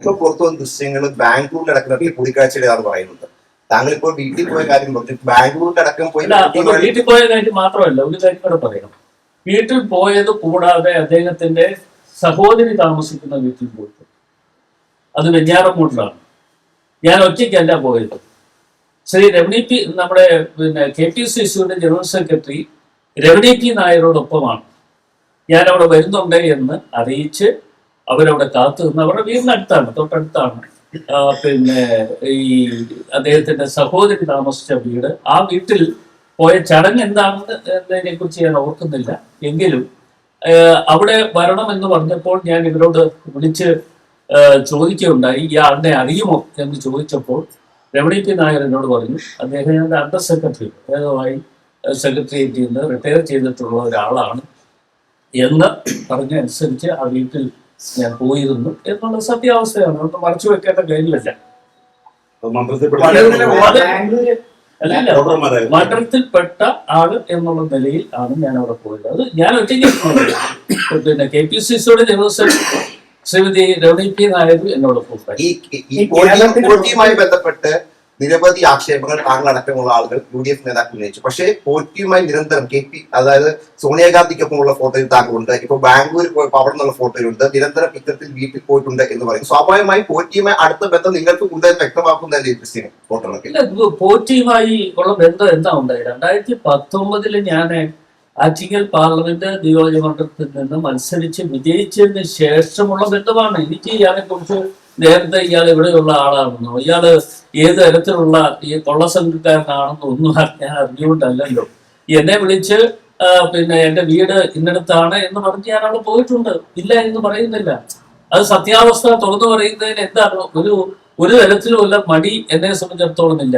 ഇപ്പൊ പുറത്തു വന്ന ദൃശ്യങ്ങൾ ബാംഗ്ലൂരിൽ നടക്കുന്ന കൂടിക്കാഴ്ചയിലാണ് പറയുന്നത്. താങ്കൾ ഇപ്പോൾ വീട്ടിൽ പോയ കാര്യം പറഞ്ഞു, ബാംഗ്ലൂരിലടക്കം പോയി. വീട്ടിൽ പോയ കാര്യം മാത്രമല്ല, ഒരു കാര്യം കൂടെ പറയണം. വീട്ടിൽ പോയത് കൂടാതെ അദ്ദേഹത്തിന്റെ സഹോദരി താമസിക്കുന്ന വീട്ടിൽ പോയിട്ട്, അത് വെഞ്ഞാറമൂട്ടിലാണ്. ഞാൻ ഒറ്റയ്ക്കല്ല പോയത്. ശ്രീ രമണി പി, നമ്മുടെ KPCCയുടെ ജനറൽ സെക്രട്ടറി രമണി പി നായരോടൊപ്പമാണ് ഞാൻ അവിടെ വരുന്നുണ്ട് എന്ന് അറിയിച്ച് അവരവിടെ കാത്തു നിന്ന്, അവരുടെ വീടിനടുത്താണ്, തൊട്ടടുത്താണ് ഈ അദ്ദേഹത്തിന്റെ സഹോദരി താമസിച്ച വീട്. ആ വീട്ടിൽ പോയ ചടങ്ങ് എന്താണെന്ന് എന്നതിനെ കുറിച്ച് ഞാൻ ഓർക്കുന്നില്ല. എങ്കിലും അവിടെ വരണമെന്ന് പറഞ്ഞപ്പോൾ ഞാൻ ഇവരോട് വിളിച്ച് ചോദിക്കുകയുണ്ടായി, ഇയാളുടെ അറിയുമോ എന്ന് ചോദിച്ചപ്പോൾ രമണി പി നായർ എന്നോട് പറഞ്ഞു, അദ്ദേഹം അണ്ടർ സെക്രട്ടറി, ഏതുമായി സെക്രട്ടേറിയറ്റിൽ നിന്ന് റിട്ടയർ ചെയ്തിട്ടുള്ള ഒരാളാണ് എന്ന് പറഞ്ഞനുസരിച്ച് ആ വീട്ടിൽ ഞാൻ പോയിരുന്നു എന്നുള്ള സത്യാവസ്ഥയാണ്. ഒന്നും മറച്ചു വെക്കേണ്ട കാര്യമില്ല. മണ്ഡലത്തിൽപ്പെട്ട ആള് എന്നുള്ള നിലയിൽ ആണ് ഞാൻ അവിടെ പോയത്. അത് ഞാൻ ഒറ്റയ്ക്ക് KPCCയുടെ general secretary Shrimati Ramani P Nair എന്നോട് പോറ്റിയുമായി ബന്ധപ്പെട്ട് നിരവധി ആക്ഷേപങ്ങൾ താങ്കൾ അടക്കമുള്ള ആളുകൾ UDF നേതാക്കൾ ഉന്നയിച്ചു. പക്ഷേ പോറ്റിയുമായി നിരന്തരം അതായത് സോണിയാഗാന്ധിക്കൊപ്പമുള്ള ഫോട്ടോയിൽ താങ്കളുണ്ട്, ഇപ്പൊ ബാംഗ്ലൂർ പോയപ്പോൾ അവിടെ നിന്നുള്ള ഫോട്ടോയിലുണ്ട്, നിരന്തരം ഇത്തരത്തിൽ വീട്ടിൽ പോയിട്ടുണ്ട് എന്ന് പറയും. സ്വാഭാവികമായി പോറ്റിയുമായി അടുത്ത ബന്ധം നിങ്ങൾക്ക് ഉണ്ടെന്ന് വ്യക്തമാക്കുന്നതല്ലേ ദൃശ്യം ഫോട്ടോകളൊക്കെ? പോറ്റിയുമായി ഉള്ള ബന്ധം എന്താ ഉണ്ടായി? 2019 ഞാൻ ആറ്റിങ്ങൽ പാർലമെന്റ് നിയോജകമണ്ഡലത്തിൽ നിന്ന് മത്സരിച്ച് വിജയിച്ചതിന് ശേഷമുള്ള ബന്ധമാണ്. എനിക്ക് ഇയാളെ കുറിച്ച് നേരത്തെ ഇയാൾ ഇവിടെയുള്ള ആളാണെന്നോ ഇയാള് ഏത് തരത്തിലുള്ള ഈ കൊള്ളസംഘക്കാരനാണെന്നോ ഒന്നും ഞാൻ അറിഞ്ഞുകൊണ്ടല്ലോ. എന്നെ വിളിച്ച് എന്റെ വീട് ഇന്നടത്താണ് എന്ന് പറഞ്ഞ് ഞാൻ അവിടെ പോയിട്ടുണ്ട്, ഇല്ല എന്ന് പറയുന്നില്ല. അത് സത്യാവസ്ഥ തുറന്നു പറയുന്നതിന് എന്താണ് ഒരു തരത്തിലുമുള്ള മടി എന്നെ സംബന്ധിച്ചിടത്തോളം ഇല്ല.